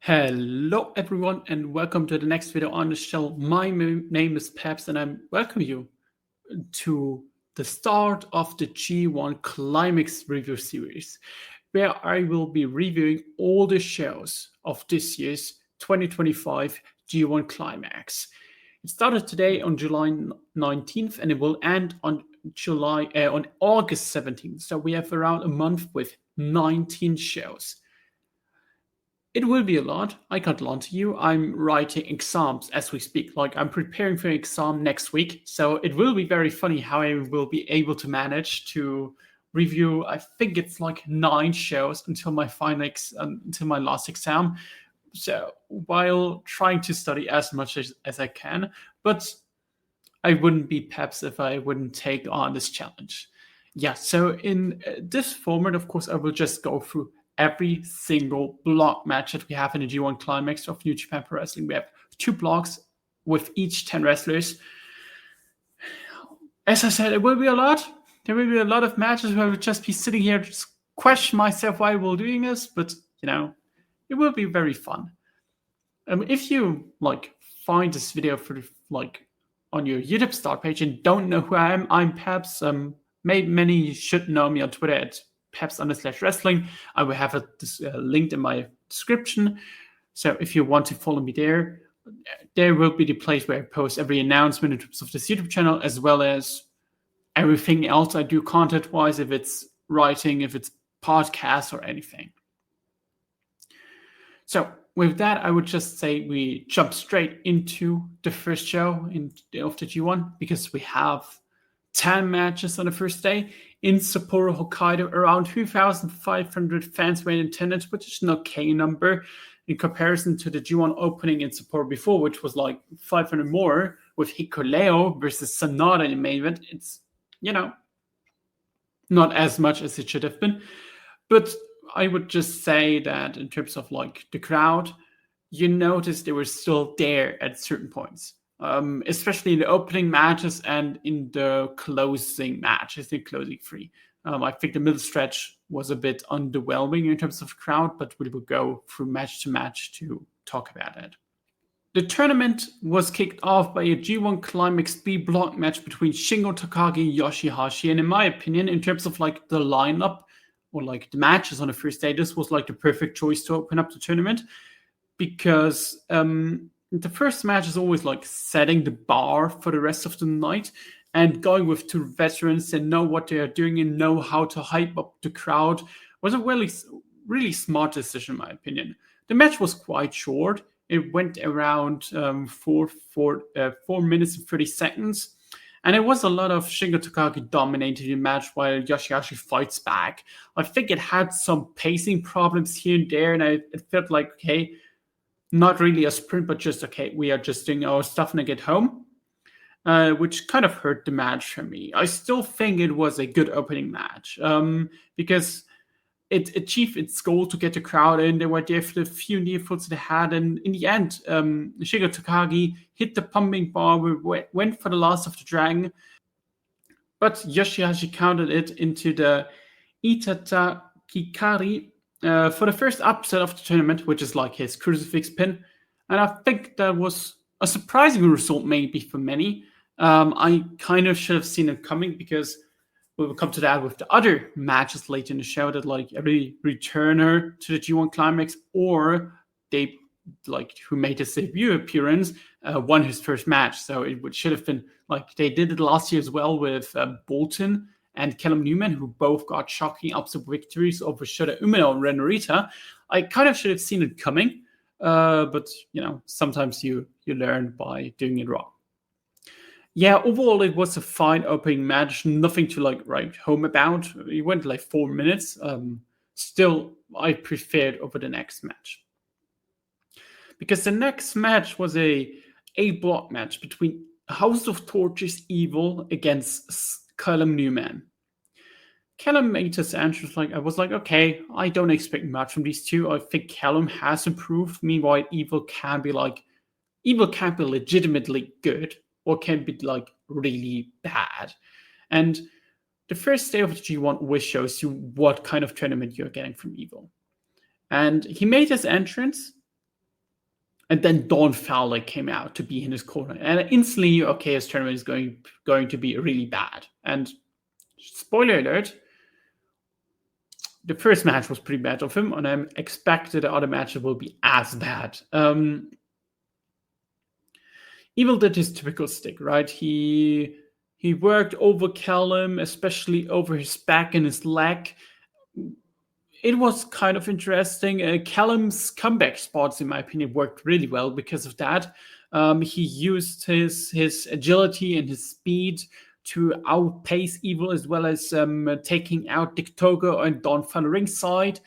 Hello everyone and welcome to the next video on the channel. My name is Peps and I welcome you to the start of the G1 Climax review series, where I will be reviewing all the shows of this year's 2025 G1 Climax. It started today on July 19th and it will end on August 17th. So we have around a month with 19 shows. It will be a lot. I can't lie to you. I'm writing exams as we speak. I'm preparing for an exam next week. So it will be very funny how I will be able to manage to review, I think it's 9 shows until my until my last exam. So while trying to study as much as I can, but I wouldn't be Peps if I wouldn't take on this challenge. Yeah, so in this format, of course, I will just go through every single block match that we have in the G1 Climax of New Japan Pro Wrestling. We have 2 blocks with each 10 wrestlers. As I said, it will be a lot. There will be a lot of matches where I would just be sitting here just question myself why we're doing this, but it will be very fun. If you find this video for on your YouTube start page and don't know who I am, I'm Peps. Many should know me on Twitter at Peps_wrestling. I will have it linked in my description. So if you want to follow me there, there will be the place where I post every announcement in terms of this YouTube channel, as well as everything else I do content-wise, if it's writing, if it's podcasts or anything. So with that, I would just say we jump straight into the first show of the G1, because we have 10 matches on the first day. In Sapporo, Hokkaido, around 2,500 fans were in attendance, which is an okay number in comparison to the G1 opening in Sapporo before, which was 500 more, with Hikuleo versus Sanada in the main event. It's, not as much as it should have been. But I would just say that in terms of the crowd, you notice they were still there at certain points. Especially in the opening matches and in the closing matches, the closing 3. I think the middle stretch was a bit underwhelming in terms of crowd, but we will go through match to match to talk about it. The tournament was kicked off by a G1 Climax B block match between Shingo Takagi and Yoshi-Hashi, and in my opinion, in terms of the lineup or the matches on the first day, this was the perfect choice to open up the tournament, because the first match is always setting the bar for the rest of the night, and going with 2 veterans and know what they are doing and know how to hype up the crowd was a really smart decision, in my opinion. The match was quite short. It went around 4 minutes and 30 seconds. And it was a lot of Shingo Takagi dominating the match while Yoshi-Hashi fights back. I think it had some pacing problems here and there, and it felt okay, not really a sprint, but just, okay, we are just doing our stuff and I get home, which kind of hurt the match for me. I still think it was a good opening match, because it achieved its goal to get the crowd in. They were there for the few near falls they had, and in the end, Shingo Takagi hit the pumping bar, went for the last of the dragon, but Yoshi-Hashi countered it into the Itata Kikari for the first upset of the tournament, which is his crucifix pin. And I think that was a surprising result, maybe for many. I kind of should have seen it coming, because we will come to that with the other matches later in the show, that every returner to the G1 Climax, or they who made his debut appearance, won his first match. So it should have been they did it last year as well with Boltin and Callum Newman, who both got shocking upset victories over Shota, Umino, and Ren Narita. I kind of should have seen it coming, but sometimes you learn by doing it wrong. Yeah, overall it was a fine opening match. Nothing to write home about. It went 4 minutes. Still, I preferred over the next match, because the next match was a block match between House of Torches Evil against Callum Newman. Callum made his entrance. I was okay, I don't expect much from these two. I think Callum has improved. Meanwhile, Evil can be legitimately good, or can be really bad. And the first day of the G1 always shows you what kind of tournament you're getting from Evil. And he made his entrance, And then Don Fowler came out to be in his corner. And instantly, okay, his tournament is going to be really bad. And spoiler alert, the first match was pretty bad of him, and I'm expected the other matches will be as bad. Evil did his typical stick, right? He worked over Callum, especially over his back and his leg. It was kind of interesting. Callum's comeback spots, in my opinion, worked really well because of that. He used his agility and his speed to outpace Evil, as well as taking out Dick Togo and Don Fowler ringside.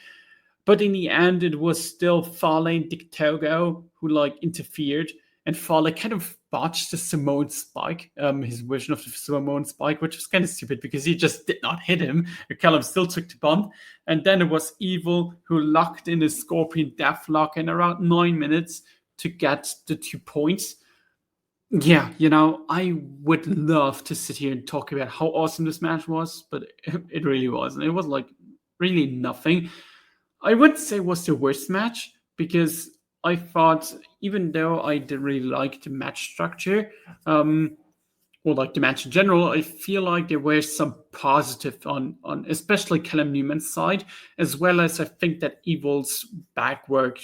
But in the end, it was still Fale and Dick Togo who interfered, and Fale kind of botched the Samoan spike, his version of the Samoan spike, which was kind of stupid because he just did not hit him. Callum still took the bump, and then it was Evil who locked in his Scorpion Deathlock in around 9 minutes to get the 2 points. Yeah, I would love to sit here and talk about how awesome this match was, but it really wasn't. It was really nothing. I wouldn't say it was the worst match, because I thought, even though I didn't really like the match structure, or the match in general, I feel like there were some positive on especially Callum Newman's side, as well as I think that Evil's back work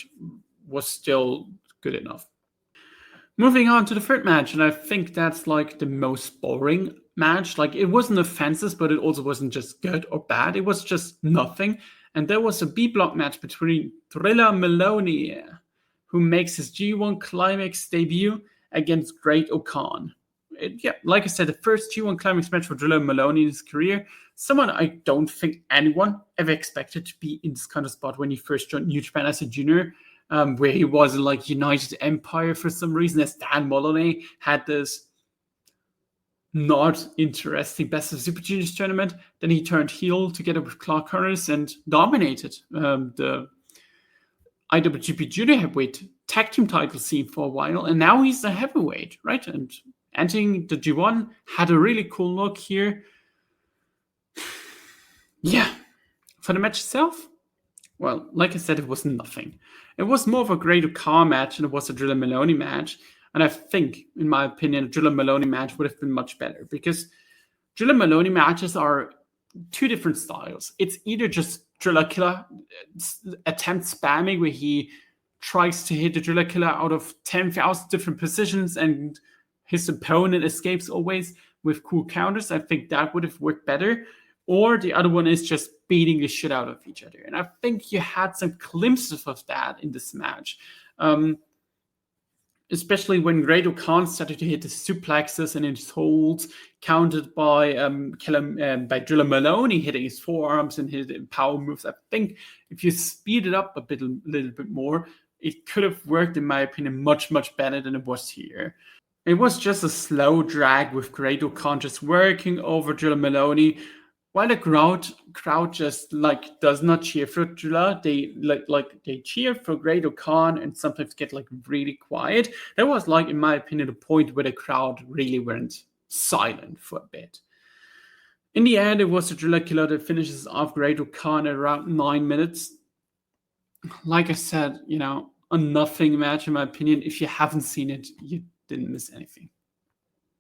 was still good enough. Moving on to the third match, and I think that's the most boring match. It wasn't offensive, but it also wasn't just good or bad. It was just nothing. And there was a B-block match between Drilla Moloney, who makes his G1 Climax debut against Great O'Khan. Like I said, the first G1 Climax match for Drilla Moloney in his career. Someone I don't think anyone ever expected to be in this kind of spot when he first joined New Japan as a junior. Where he was in United Empire for some reason, as Dan Moloney had this not interesting Best of Super Juniors tournament. Then he turned heel together with Clark Connors and dominated the IWGP Junior Heavyweight Tag Team title scene for a while, and now he's a heavyweight, right? And entering the G1, had a really cool look here. Yeah. For the match itself, well, like I said, it was nothing. It was more of a Great O'Khan match than it was a Drilla Moloney match. And I think, in my opinion, a Drilla Moloney match would have been much better, because Drilla Moloney matches are two different styles. It's either just Drilla Killer attempt spamming, where he tries to hit the Drilla Killer out of 10,000 different positions and his opponent escapes always with cool counters. I think that would have worked better. Or the other one is just beating the shit out of each other. And I think you had some glimpses of that in this match. Especially when Great O'Khan started to hit the suplexes and his holds, countered by by Drilla Moloney hitting his forearms and his power moves. I think if you speed it up a little bit more, it could have worked, in my opinion, much, much better than it was here. It was just a slow drag with Great O'Khan just working over Drilla Moloney, while the crowd just does not cheer for Drilla. They cheer for Great O'Khan and sometimes get really quiet. That was in my opinion, the point where the crowd really went silent for a bit. In the end, it was the Drilla Killer that finishes off Great O'Khan at around 9 minutes. Like I said, a nothing match in my opinion. If you haven't seen it, you didn't miss anything.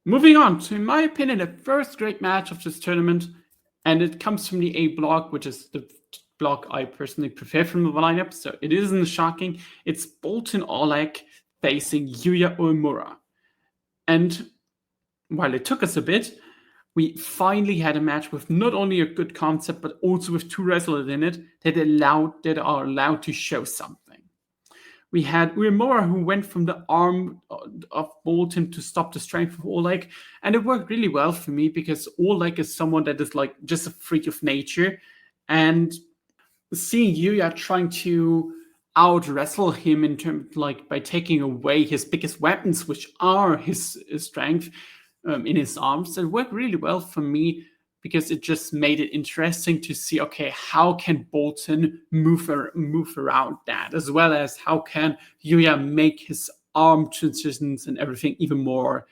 Moving on to, in my opinion, the first great match of this tournament. And it comes from the A block, which is the block I personally prefer from the lineup. So it isn't shocking. It's Boltin Oleg facing Yuya Uemura. And while it took us a bit, we finally had a match with not only a good concept, but also with two wrestlers in it that are allowed to show something. We had Uemura, who went from the arm of Boltin to stop the strength of Oleg. And it worked really well for me, because Oleg is someone that is just a freak of nature. And seeing Yuya trying to out-wrestle him in terms by taking away his biggest weapons, which are his strength in his arms, it worked really well for me, because it just made it interesting to see, okay, how can Boltin move around that, as well as how can Yuya make his arm transitions and everything even more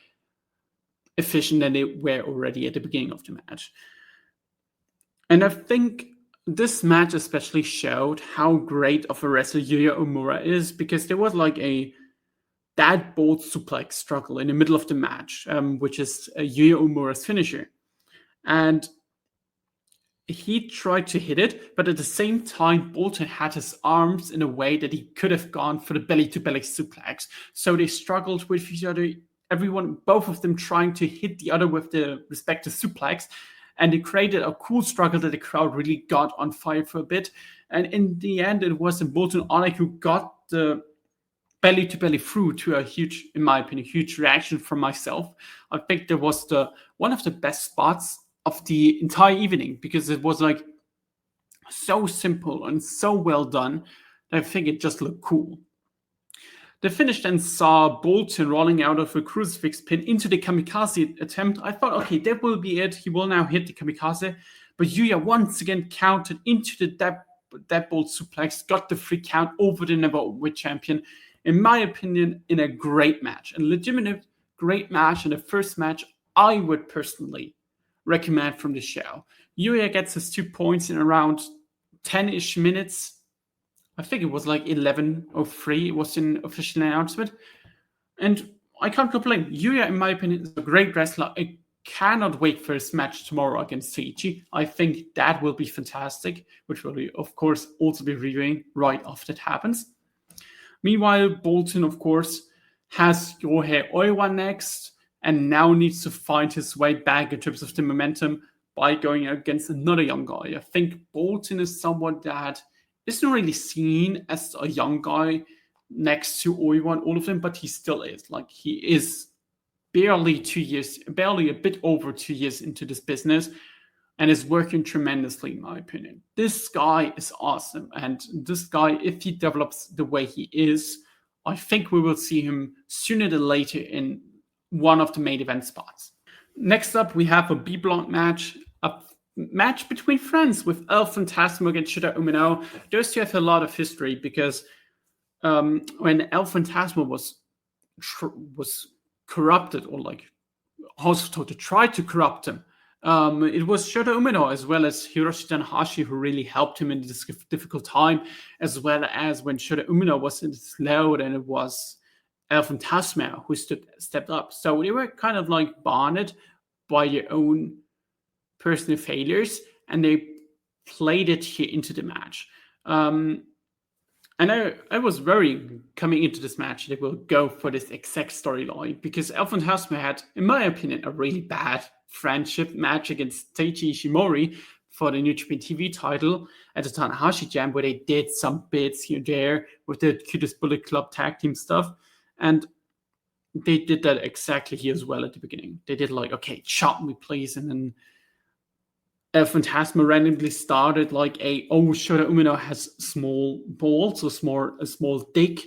efficient than they were already at the beginning of the match. And I think this match especially showed how great of a wrestler Yuya Uemura is, because there was a that bolt suplex struggle in the middle of the match, which is Yuya Uemura's finisher. And he tried to hit it, but at the same time, Boltin had his arms in a way that he could have gone for the belly-to-belly suplex. So they struggled with each other, both of them trying to hit the other with the respective suplex. And it created a cool struggle that the crowd really got on fire for a bit. And in the end, it was Boltin Oleg who got the belly-to-belly through to a huge, in my opinion, huge reaction from myself. I think there was one of the best spots of the entire evening, because it was like so simple and so well done that I think it just looked cool. The finish then saw Boltin rolling out of a crucifix pin into the kamikaze attempt. I thought, okay, that will be it. He will now hit the kamikaze. But Yuya once again countered into the deadbolt suplex, got the free count over the never with champion. In my opinion, in a great match, a legitimate great match, and the first match I would personally recommend from the show. Yuya gets his 2 points in around 10-ish minutes. I think it was like 11:03. It was an official announcement. And I can't complain. Yuya, in my opinion, is a great wrestler. I cannot wait for his match tomorrow against Taichi. I think that will be fantastic, which will, of course, also be reviewing right after it happens. Meanwhile, Boltin, of course, has Ryohei Oiwa next, and now needs to find his way back in terms of the momentum by going against another young guy. I think Boltin is someone that isn't really seen as a young guy next to Oiwa and all of them, but he still is. Like, he is barely a bit over 2 years into this business, and is working tremendously, in my opinion. This guy is awesome, and this guy, if he develops the way he is, I think we will see him sooner than later in one of the main event spots. Next up, we have a B-block match, a match between friends with El Phantasmo against Shota Umino. Those two have a lot of history, because when El Phantasmo was corrupted, or like also tried to corrupt him, it was Shota Umino as well as Hiroshi Tanahashi who really helped him in this difficult time, as well as when Shota Umino was in this load, and it was El Phantasmo who stepped up. So they were kind of like bonded by their own personal failures, and they played it here into the match. And I was very coming into this match they will go for this exact storyline, because El Phantasmo had, in my opinion, a really bad friendship match against Taichi Ishimori for the New Japan TV title at the Tanahashi Jam, where they did some bits here and there with the Cutest Bullet Club tag team stuff. And they did that exactly here as well at the beginning. They did like, okay, chop me please. And then El Phantasmo randomly started like Shota Umino has small balls, or a small dick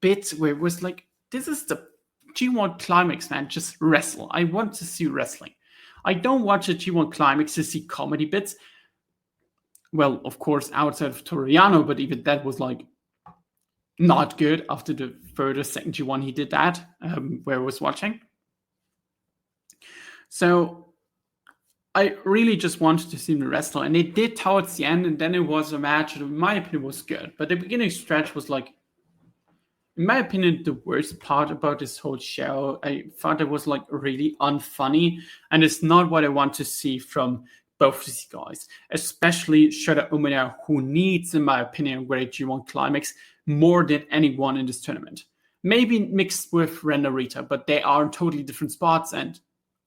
bit, where it was like, this is the G1 Climax, man, just wrestle. I want to see wrestling. I don't watch a G1 Climax to see comedy bits. Well, of course, outside of Toriano, but even that was like not good after the second G1 he did that, where I was watching. So I really just wanted to see him wrestle, and they did towards the end, and then it was a match that, in my opinion, was good. But the beginning stretch was like, in my opinion, the worst part about this whole show. I thought it was like really unfunny, and it's not what I want to see from both these guys, especially Shota Umino, who needs, in my opinion, a great G1 Climax more than anyone in this tournament. Maybe mixed with Ren Narita, but they are in totally different spots, and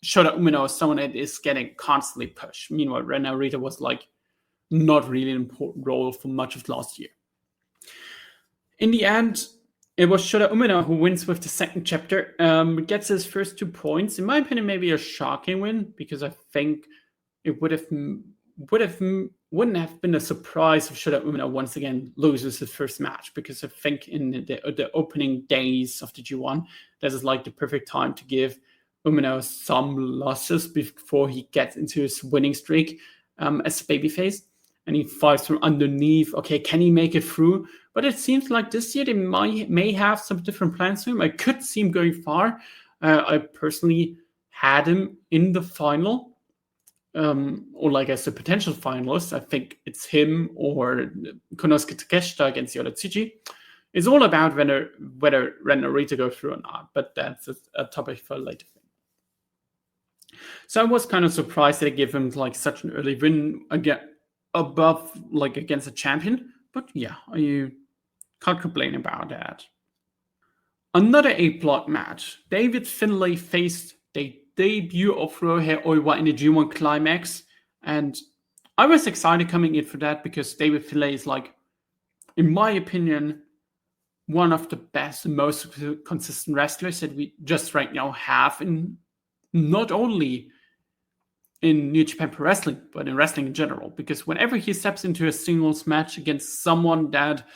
Shota Umino is someone that is getting constantly pushed. Meanwhile, Ren Narita was like not really an important role for much of last year. In the end, it was Shota Umino who wins with the second chapter, gets his first 2 points. In my opinion, maybe a shocking win, because I think it wouldn't have been a surprise if Shota Umino once again loses his first match, because I think in the opening days of the G1, this is like the perfect time to give Umino some losses before he gets into his winning streak as a babyface. And he fights from underneath. Okay, can he make it through? But it seems like this year they may have some different plans for him. I could see him going far. I personally had him in the final, or like as a potential finalist. I think it's him or Konosuke Takeshita against Yota Tsuji. It's all about whether Ren Narita goes through or not, but that's a topic for later. So I was kind of surprised they gave him like such an early win again above like against a champion, but yeah, you can't complain about that. Another A-block match. David Finlay faced the debut of Ryohei Oiwa in the G1 Climax, and I was excited coming in for that because David Finlay is like, in my opinion, one of the best and most consistent wrestlers that we just right now have, in not only in New Japan Pro Wrestling, but in wrestling in general. Because whenever he steps into a singles match against someone that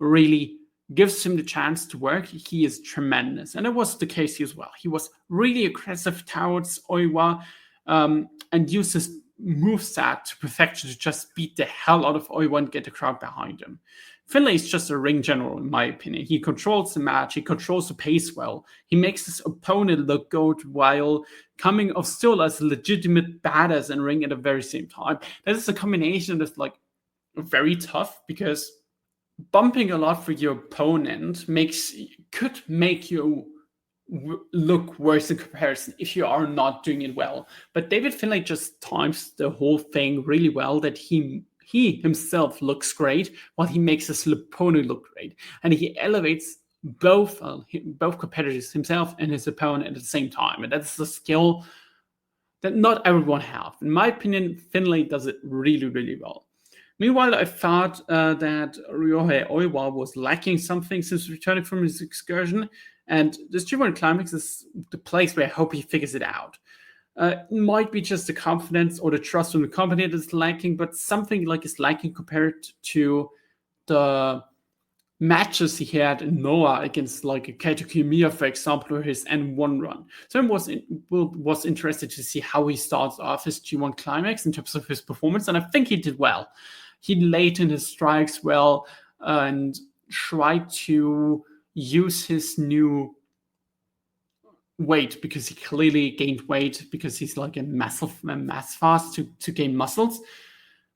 really gives him the chance to work, he is tremendous. And it was the case here as well. He was really aggressive towards Oiwa and used his moveset to perfection to just beat the hell out of Oiwa and get the crowd behind him. Finlay is just a ring general, in my opinion. He controls the match. He controls the pace well. He makes his opponent look good while coming off still as a legitimate badass and ring at the very same time. That is a combination that's like very tough because bumping a lot for your opponent could make you look worse in comparison if you are not doing it well. But David Finlay just times the whole thing really well that he himself looks great while he makes his opponent look great. And he elevates both competitors, himself and his opponent, at the same time. And that's a skill that not everyone have. In my opinion, Finlay does it really, really well. Meanwhile, I thought that Ryohei Oiwa was lacking something since returning from his excursion. And this G1 Climax is the place where I hope he figures it out. It might be just the confidence or the trust from the company that is lacking, but something like is lacking compared to the matches he had in Noah against like a Kaito Kiyomiya, for example, or his N1 run. So I was interested to see how he starts off his G1 Climax in terms of his performance, and I think he did well. He laid in his strikes well and tried to use his new weight, because he clearly gained weight because he's like a massive mass fast to gain muscles.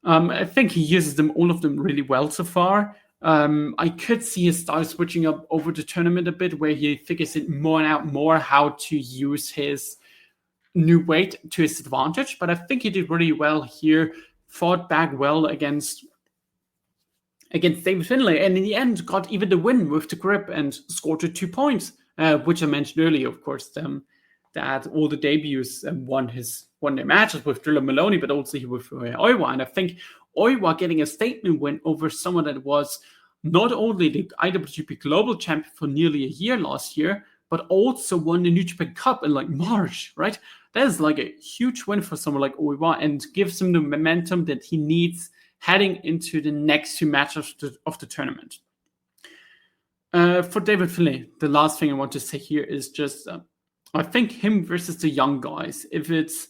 I think he uses all of them really well so far. I could see his style switching up over the tournament a bit, where he figures it more how to use his new weight to his advantage. But I think he did really well here, fought back well against David Finlay, and in the end got even the win with the grip and scored 2 points. Which I mentioned earlier, of course, that all the debuts won their matches with Drilla Moloney, but also with Oiwa. And I think Oiwa getting a statement win over someone that was not only the IWGP Global Champion for nearly a year last year, but also won the New Japan Cup in like March, right? That is like a huge win for someone like Oiwa and gives him the momentum that he needs heading into the next 2 matches of the tournament. For David Finlay, the last thing I want to say here is just, I think him versus the young guys, if it's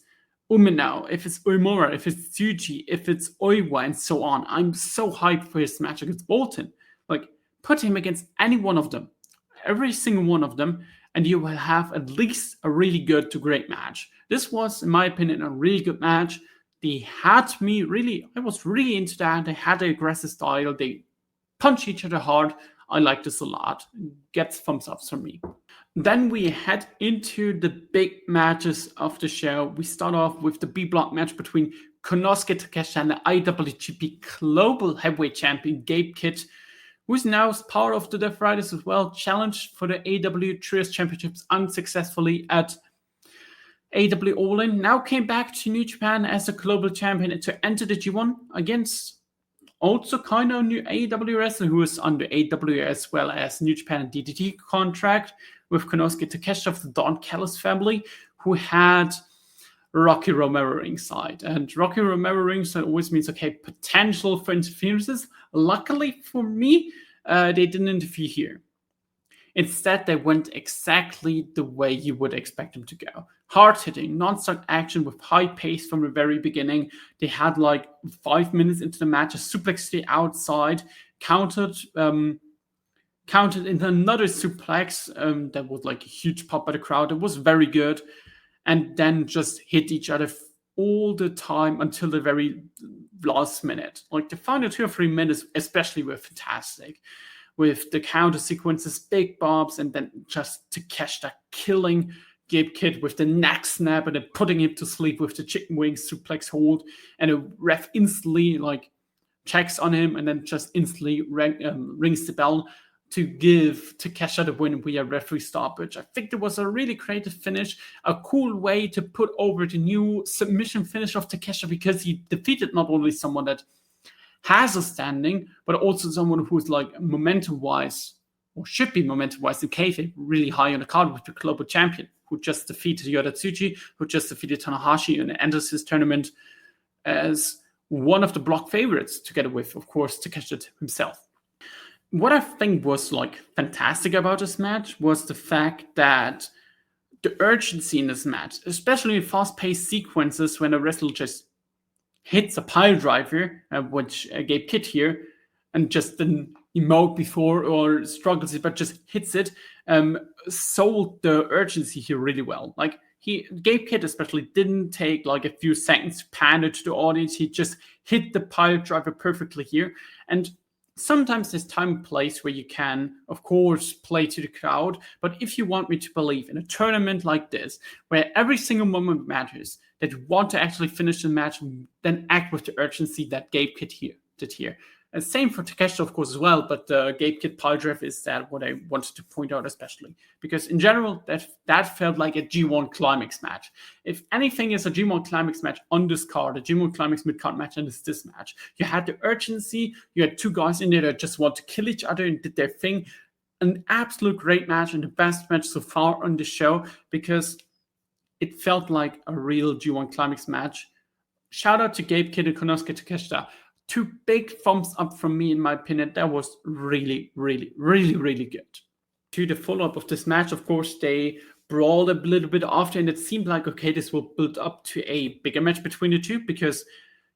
Umino, if it's Uemura, if it's Tsuji, if it's Oiwa, and so on, I'm so hyped for his match against Boltin. Like, put him against any one of them, every single one of them, and you will have at least a really good to great match. This was, in my opinion, a really good match. I was really into that. They had the aggressive style. They punch each other hard. I like this a lot. Gets thumbs ups from me. Then we head into the big matches of the show. We start off with the B block match between Konosuke Takeshita and the IWGP Global Heavyweight Champion Gabe Kidd, who's now part of the Death Riders as well, challenged for the AW Trios Championships unsuccessfully at AW All In. Now came back to New Japan as a global champion to enter the G1 against also kind of new AEW wrestler who is under AW as well as New Japan and DDT contract with Konosuke Takeshita of the Don Callis family, who had Rocky Romero ringside. And Rocky Romero ringside always means, okay, potential for interferences. Luckily for me, they didn't interfere here. Instead, they went exactly the way you would expect them to go. Hard-hitting, non-stop action with high pace from the very beginning. They had like 5 minutes into the match, a suplex to the outside, countered into another suplex that was like a huge pop by the crowd. It was very good. And then just hit each other all the time until the very last minute. Like the final 2 or 3 minutes especially were fantastic. with the counter sequences, big bobs, and then just Takeshita killing Gabe Kidd with the neck snap and then putting him to sleep with the chicken wing suplex hold, and a ref instantly checks on him and then just instantly rings the bell to give Takeshita the win via referee stoppage. I think there was a really creative finish, a cool way to put over the new submission finish of Takeshita, because he defeated not only someone that has a standing, but also someone who's momentum-wise, or should be momentum-wise in kayfabe, really high on the card with the global champion, who just defeated Yota Tsuji, who just defeated Tanahashi and enters his tournament as one of the block favorites, together with, of course, Takeshita himself. What I think was fantastic about this match was the fact that the urgency in this match, especially in fast-paced sequences when a wrestler just hits a pile driver, which Gabe Kidd here, and just didn't emote before or struggles it, but just hits it, sold the urgency here really well. Gabe Kidd especially didn't take a few seconds to pander to the audience. He just hit the pile driver perfectly here. And sometimes there's time and place where you can, of course, play to the crowd. But if you want me to believe in a tournament like this, where every single moment matters, that you want to actually finish the match, then act with the urgency that Gabe Kidd did here. And same for Takeshita, of course, as well. But Gabe Kidd pile driver is that what I wanted to point out especially. Because in general, that felt like a G1 Climax match. If anything is a G1 Climax match on this card, a G1 Climax mid-card match, and it's this match. You had the urgency. You had two guys in there that just want to kill each other and did their thing. An absolute great match and the best match so far on the show, because it felt like a real G1 Climax match. Shout out to Gabe Kidd and Konosuke Takeshita. Two big thumbs up from me, in my opinion. That was really, really, really, really good. To the follow-up of this match, of course, they brawled a little bit after, and it seemed like, okay, this will build up to a bigger match between the two, because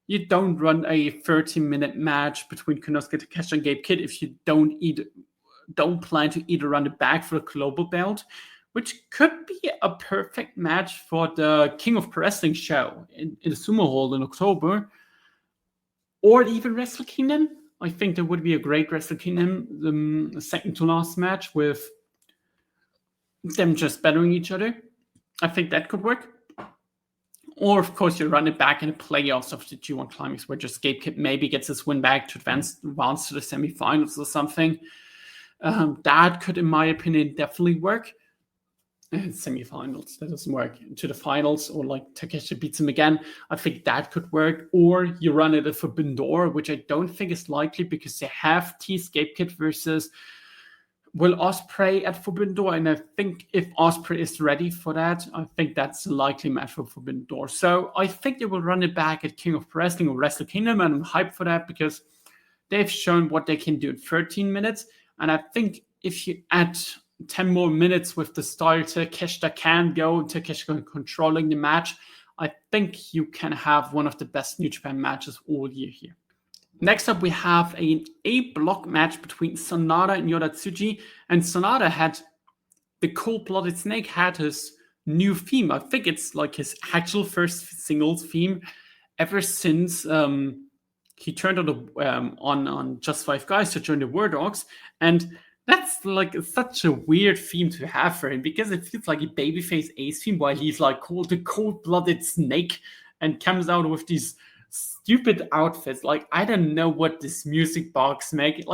you don't run a 30-minute match between Konosuke Takeshita and Gabe Kidd if you don't plan to either run it back for a global belt, which could be a perfect match for the King of Pro Wrestling show in the Sumo Hall in October, or even Wrestle Kingdom. I think there would be a great Wrestle Kingdom, second to last match with them just battering each other. I think that could work. Or, of course, you run it back in the playoffs of the G1 Climax, where just Gabe Kidd maybe gets his win back to advance to the semifinals or something. That could, in my opinion, definitely work. Semifinals, that doesn't work. To the finals, or Takeshita beats him again. I think that could work. Or you run it at Forbidden Door, which I don't think is likely, because they have teased Gabe Kidd versus Will Ospreay at Forbidden Door, and I think if Ospreay is ready for that, I think that's a likely match for Forbidden Door. So I think they will run it back at King of Pro Wrestling or Wrestle Kingdom, and I'm hyped for that because they've shown what they can do in 13 minutes. And I think if you add 10 more minutes with the style Takeshita can go, Takeshita controlling the match, I think you can have one of the best New Japan matches all year here. Next up, we have an A-block match between Sanada and Yota Tsuji. And Sanada had, the Cold-Blooded Snake had his new theme. I think it's his actual first singles theme ever since he turned on Just Five Guys to join the War Dogs. And that's such a weird theme to have for him, because it feels like a babyface ace theme while he's called the Cold-Blooded Snake and comes out with these stupid outfits. I don't know what this music box make.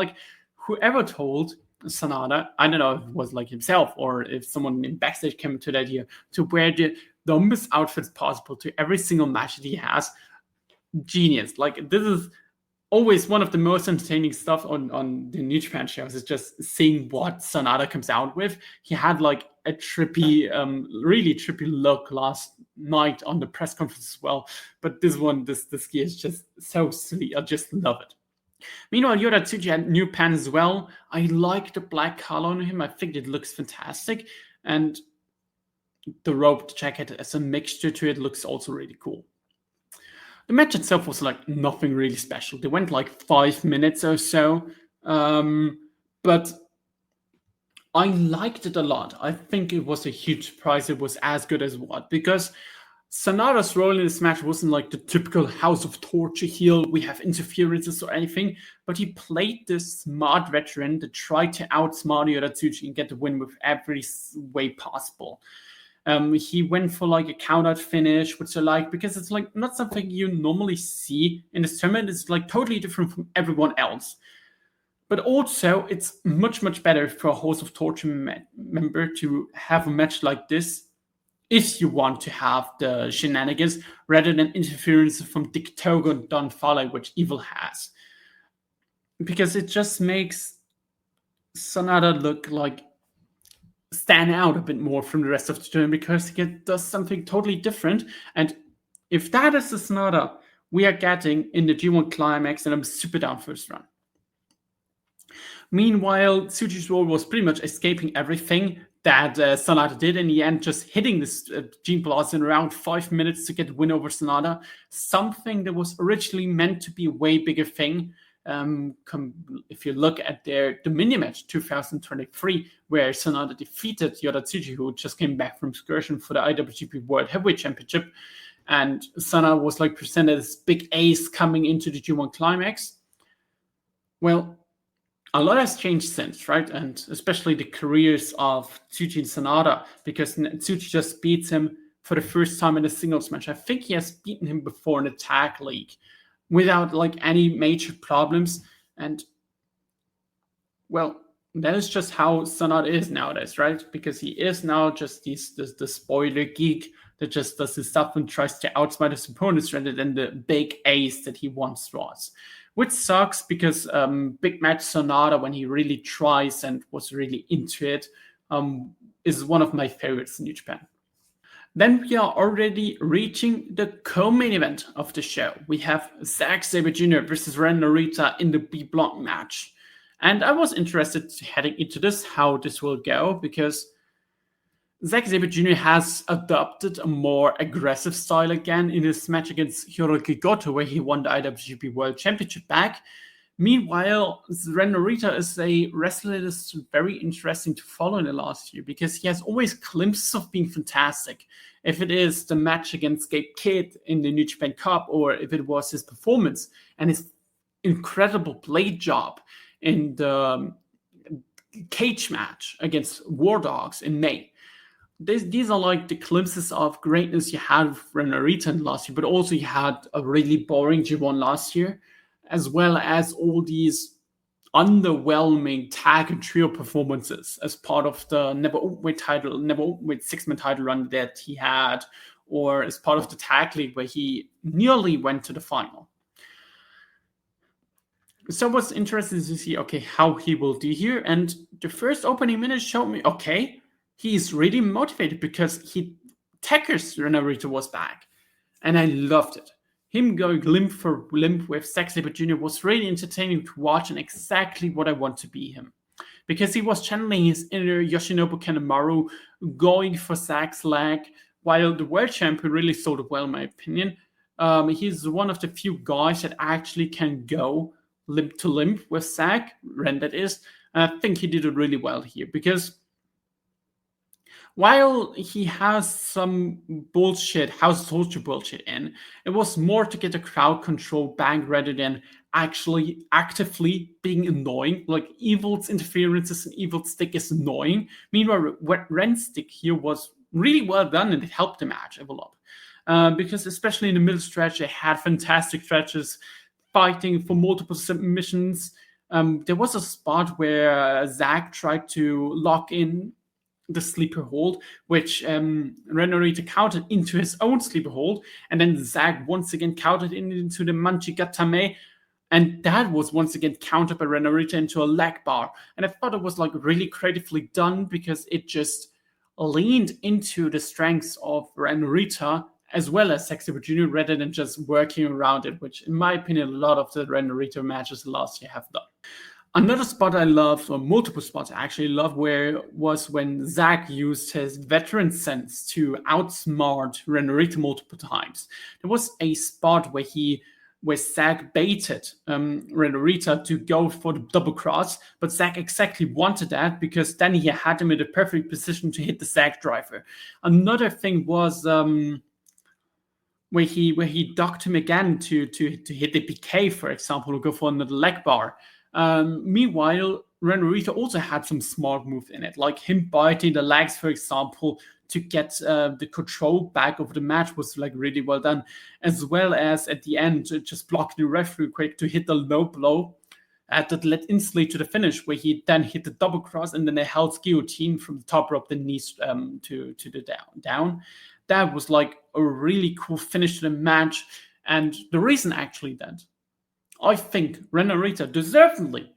Whoever told Sanada, I don't know if it was himself or if someone in backstage came to the idea to wear the dumbest outfits possible to every single match that he has. Genius. This is always one of the most entertaining stuff on the New Japan shows, is just seeing what Sanada comes out with. He had a trippy, really trippy look last night on the press conference as well. But this gear is just so silly. I just love it. Meanwhile, Yota Tsuji had new pants as well. I like the black color on him. I think it looks fantastic. And the rope jacket as a mixture to it looks also really cool. The match itself was nothing really special. They went 5 minutes or so. But I liked it a lot. I think it was a huge surprise it was as good as what. Because Sanada's role in this match wasn't like the typical House of Torture heel, we have interferences or anything, but he played this smart veteran that tried to outsmart Yota Tsuji and get the win with every way possible. He went for like a count-out finish, which I like because it's like not something you normally see in this tournament. It's like totally different from everyone else. But also, it's much, much better for a House of Torture member to have a match like this if you want to have the shenanigans rather than interference from Dick Togo and Don Fale, which Evil has. Because it just makes Sanada look like stand out a bit more from the rest of the tournament because he does something totally different. And if that is the Sanada we are getting in the G1 Climax, then I'm super down for this run. Meanwhile, Tsuji's role was pretty much escaping everything that Sanada did in the end, just hitting this Gene Blast in around 5 minutes to get the win over Sanada. Something that was originally meant to be a way bigger thing. If you look at their Dominion match 2023, where Sanada defeated Yota Tsuji, who just came back from excursion for the IWGP World Heavyweight Championship, and Sanada was like presented as big ace coming into the G1 Climax. Well, a lot has changed since, right? And especially the careers of Tsuji and Sanada, because Tsuji just beats him for the first time in a singles match. I think he has beaten him before in the tag league without like any major problems. And well, that is just how Sanada is nowadays, right? Because he is now just the spoiler geek that just does his stuff and tries to outsmart his opponents rather than the big ace that he once was. Which sucks because Big Match Sanada, when he really tries and was really into it, is one of my favorites in New Japan. Then we are already reaching the co-main event of the show. We have Zack Sabre Jr. versus Ren Narita in the B block match. And I was interested heading into this, how this will go, because Zack Sabre Jr. has adopted a more aggressive style again in his match against Hiroki Goto, where he won the IWGP World Championship back. Meanwhile, Ren Narita is a wrestler that is very interesting to follow in the last year because he has always glimpses of being fantastic. If it is the match against Gabe Kidd in the New Japan Cup, or if it was his performance and his incredible blade job in the cage match against War Dogs in May. These are like the glimpses of greatness you had with Ren Narita last year, but also you had a really boring G1 last year, as well as all these underwhelming tag and trio performances as part of the Never Openweight six-man title run that he had, or as part of the tag league where he nearly went to the final. So what's interesting is to see, okay, how he will do here. And the first opening minute showed me, okay, he's really motivated because Takers Ren Narita was back. And I loved it. Him going limb for limb with Zack Sabre Jr. was really entertaining to watch and exactly what I want to be him. Because he was channeling his inner Yoshinobu Kanemaru, going for Zack's leg, while the world champion really sold it well, in my opinion. He's one of the few guys that actually can go limb to limb with Zack, Ren that is. And I think he did it really well here because while he has some bullshit, House of Torture bullshit in, it was more to get the crowd control back rather than actually actively being annoying. Like Evil's interferences and Evil's stick is annoying. Meanwhile, Ren's stick here was really well done and it helped the match a lot. Because especially in the middle stretch, they had fantastic stretches, fighting for multiple submissions. There was a spot where Zack tried to lock in the sleeper hold, which Ren Narita countered into his own sleeper hold, and then Zack once again countered into the Manchigatame, and that was once again countered by Ren Narita into a leg bar. And I thought it was like really creatively done because it just leaned into the strengths of Ren Narita as well as Zack Sabre Jr. rather than just working around it, which in my opinion a lot of the Ren Narita matches last year have done. Another spot I loved, or multiple spots I actually loved, was when Zack used his veteran sense to outsmart Ren Narita multiple times. There was a spot where Zack baited Ren Narita to go for the double cross, but Zack exactly wanted that because then he had him in the perfect position to hit the Zack driver. Another thing was where he ducked him again to hit the PK, for example, or go for another leg bar. Meanwhile, Ren Narita also had some smart moves in it, like him biting the legs, for example, to get the control back over the match was like really well done, as well as at the end just blocking the referee quick to hit the low blow that led instantly to the finish, where he then hit the double cross and then a Hell's Guillotine from the top rope, the knees to the down. That was like a really cool finish to the match, and the reason actually that I think Ren Narita deservedly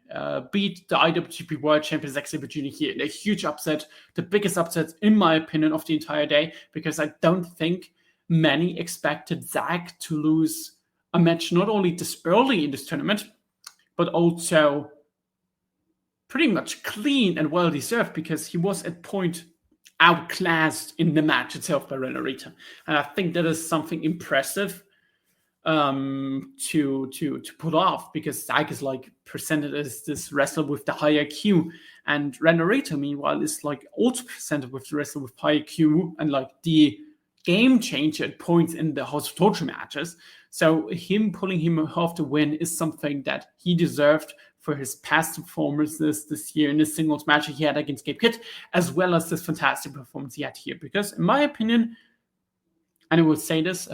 beat the IWGP World Champion Zack Sabre Jr. here in a huge upset, the biggest upset in my opinion of the entire day, because I don't think many expected Zack to lose a match not only this early in this tournament, but also pretty much clean and well deserved, because he was at point outclassed in the match itself by Ren Narita, and I think that is something impressive to pull off, because Zack is like presented as this wrestler with the high IQ, and Ren Narita meanwhile is like also presented with the wrestler with high IQ and like the game changer at points in the House of Torture matches. So him pulling him off the win is something that he deserved for his past performances this year in the singles match he had against Gabe Kidd, as well as this fantastic performance he had here. Because in my opinion, and I will say this,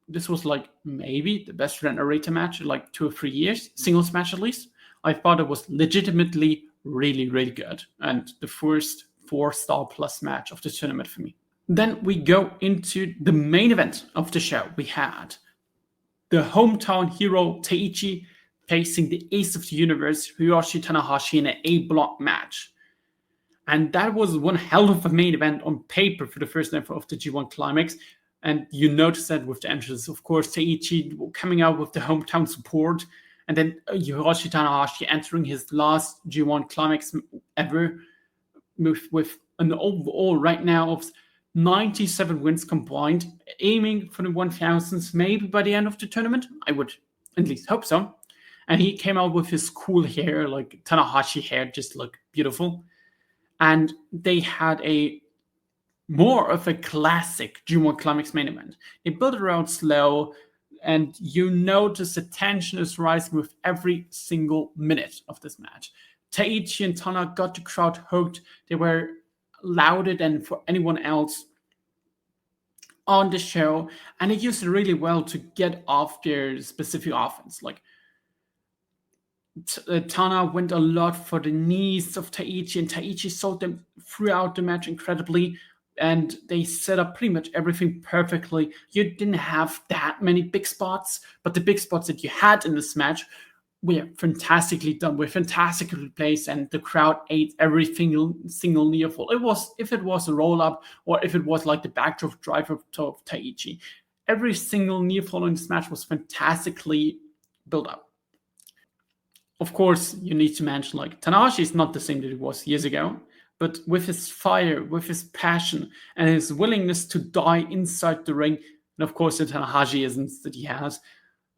this was like maybe the best Ren Narita match in like 2 or 3 years, singles match at least. I thought it was legitimately really, really good, and the first 4-star plus match of the tournament for me. Then we go into the main event of the show. We had the hometown hero Taichi facing the ace of the universe, Hiroshi Tanahashi, in an A-block match. And that was one hell of a main event on paper for the first night of the G1 Climax. And you notice that with the entrance, of course, Taichi coming out with the hometown support, and then Hiroshi Tanahashi entering his last G1 Climax ever with an overall right now of 97 wins combined, aiming for the 1000s maybe by the end of the tournament. I would at least hope so. And he came out with his cool hair, like Tanahashi hair, just looked beautiful. And they had a more of a classic G1 Climax main event. They built it around slow, and you notice the tension is rising with every single minute of this match. Taichi and Tana got the crowd hooked. They were louder than for anyone else on the show, and they used it really well to get off their specific offense. Like Tana went a lot for the knees of Taichi, and Taichi sold them throughout the match incredibly, and they set up pretty much everything perfectly. You didn't have that many big spots, but the big spots that you had in this match were fantastically done, were fantastically placed, and the crowd ate every single near fall. If it was a roll up, or if it was like the backdrop driver of Taichi, every single near fall in this match was fantastically built up. Of course, you need to mention like Tanahashi is not the same that he was years ago, but with his fire, with his passion, and his willingness to die inside the ring, and of course the Tanahashi-isms that he has,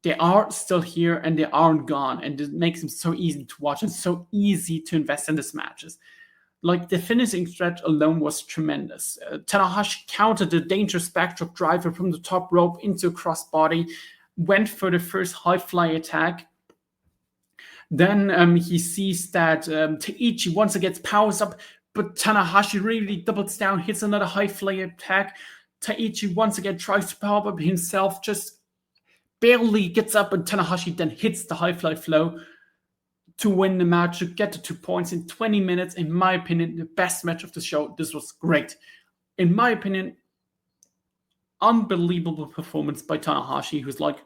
they are still here and they aren't gone, and it makes them so easy to watch and so easy to invest in these matches. Like the finishing stretch alone was tremendous. Tanahashi countered the dangerous backdrop driver from the top rope into a crossbody, went for the first high fly attack. Then he sees that Taichi once again powers up, but Tanahashi really doubles down, hits another high fly attack. Taichi once again tries to power up himself, just barely gets up, and Tanahashi then hits the high fly flow to win the match, to get the 2 points in 20 minutes. In my opinion, the best match of the show. This was great. In my opinion, unbelievable performance by Tanahashi, who's like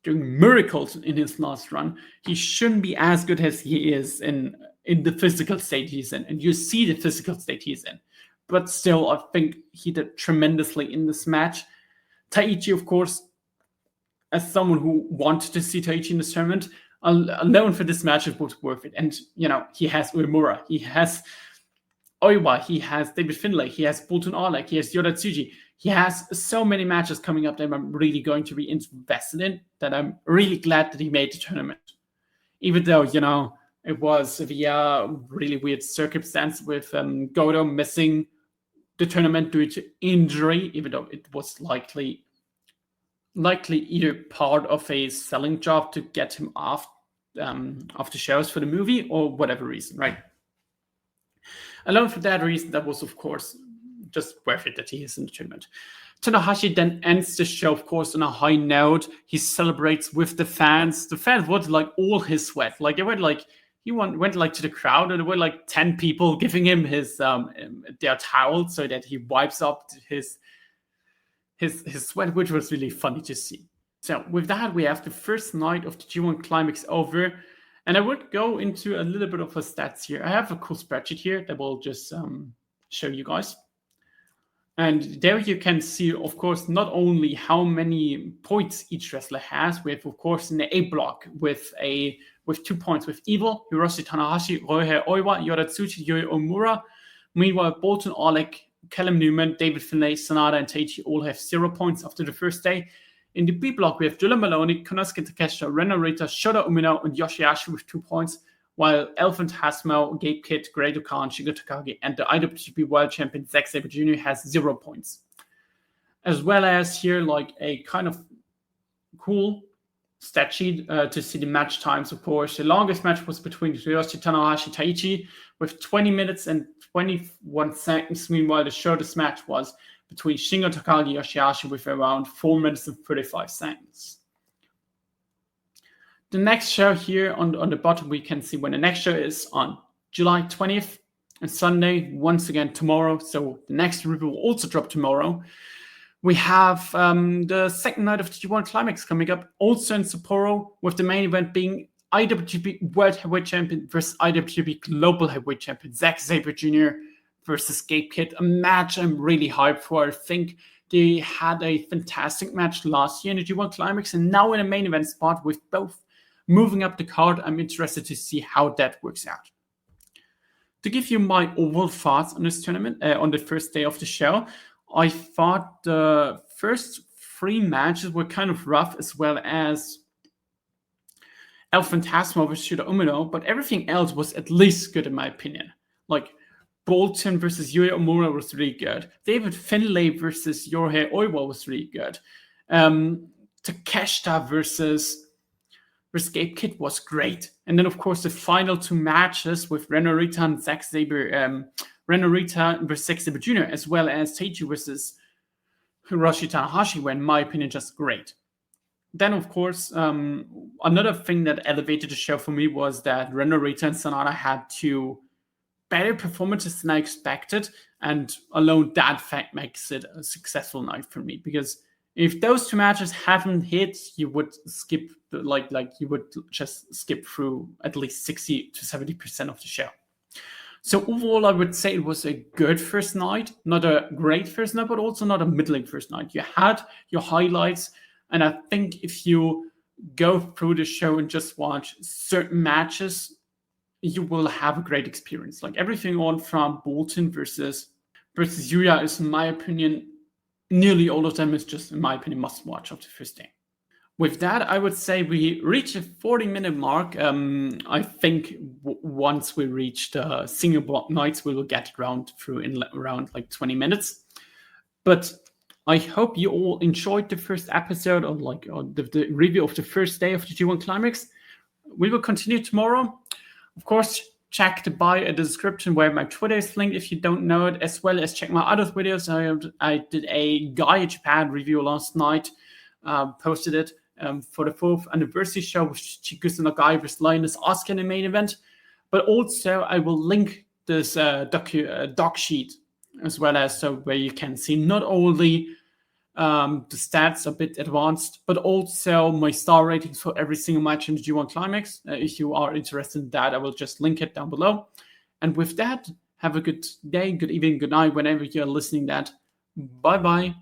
doing miracles in his last run. He shouldn't be as good as he is in the physical state he's in, and you see the physical state he's in. But still, I think he did tremendously in this match. Taichi, of course, as someone who wanted to see Taichi in this tournament, alone for this match, it was worth it. And, you know, he has Uemura, he has Oiwa, he has David Finlay, he has Boltin Oleg, he has Yota Tsuji. He has so many matches coming up that I'm really going to be invested in, that I'm really glad that he made the tournament. Even though, you know, it was via really weird circumstance with Goto missing the tournament due to injury, even though it was likely likely either part of a selling job to get him off the shows for the movie or whatever reason, right? Alone for that reason, that was, of course, just worth it that he is in the tournament. Tanahashi then ends the show, of course, on a high note. He celebrates with the fans. The fans wanted like all his sweat. Like it went like he went like to the crowd, and there were like 10 people giving him his their towel so that he wipes up his sweat, which was really funny to see. So with that, we have the first night of the G1 Climax over. And I would go into a little bit of a stats here. I have a cool spreadsheet here that will just show you guys. And there you can see, of course, not only how many points each wrestler has. We have, of course, in the A block with 2 points with Evil, Hiroshi Tanahashi, Ryohei, Oiwa, Yota, Tsuji, Yuya, Uemura. Meanwhile, Boltin, Oleg, Callum, Newman, David Finlay, Sanada, and Taichi all have 0 points after the first day. In the B block, we have Drilla, Moloney, Konosuke Takeshita, Ren Narita, Shota, Umino, and Yoshi-Hashi with 2 points, while Phantasmo, Gabe Kidd, Great Okan, Shigo Takagi, and the IWGP World Champion Zack Sabre Jr. has 0 points. As well as here, like a kind of cool stat sheet to see the match times, of course. The longest match was between Ryoshi Tanahashi Taichi with 20 minutes and 21 seconds. Meanwhile, the shortest match was between Shingo Takagi Yoshi-Hashi with around 4 minutes and 35 seconds. The next show here on the bottom, we can see when the next show is on July 20th and Sunday, once again tomorrow. So the next review will also drop tomorrow. We have the second night of the G1 Climax coming up, also in Sapporo, with the main event being IWGP World Heavyweight Champion versus IWGP Global Heavyweight Champion Zack Sabre Jr. versus Gabe Kidd, a match I'm really hyped for. I think they had a fantastic match last year in the G1 Climax, and now in a main event spot with both moving up the card. I'm interested to see how that works out. To give you my overall thoughts on this tournament, on the first day of the show, I thought the first 3 matches were kind of rough, as well as El Phantasmo versus Shota Umino, but everything else was at least good in my opinion. Like Boltin versus Yuya Uemura was really good. David Finlay versus Ryohei Oiwa was really good. Takeshita versus Gabe Kidd was great. And then, of course, the final 2 matches with Ren Narita and Zack Sabre, Ren Narita versus Zack Sabre Jr., as well as Taichi versus Hiroshi Tanahashi were, in my opinion, just great. Then, of course, another thing that elevated the show for me was that Ren Narita and Sanada had 2 better performances than I expected, and alone that fact makes it a successful night for me, because if those 2 matches haven't hit, you would skip you would just skip through at least 60 to 70% of the show. So overall, I would say it was a good first night, not a great first night, but also not a middling first night. You had your highlights, and I think if you go through the show and just watch certain matches, you will have a great experience. Like everything on from Boltin versus Yuya is, in my opinion, nearly all of them is just, in my opinion, must watch of the first day. With that, I would say we reach a 40-minute mark. I think once we reach the single block nights, we will get around through in around like 20 minutes. But I hope you all enjoyed the first episode of the review of the first day of the G1 Climax. We will continue tomorrow. Of course, check the bio in the description where my Twitter is linked if you don't know it, as well as check my other videos. I did a Guy Japan review last night, posted it for the 4th anniversary show with Chikusa no Guy vs. Linus Asuka in the main event. But also, I will link this doc sheet as well as so where you can see not only the stats a bit advanced, but also my star ratings for every single match in the G1 Climax. If you are interested in that, I will just link it down below. And with that, have a good day, good evening, good night, whenever you're listening that. Bye-bye.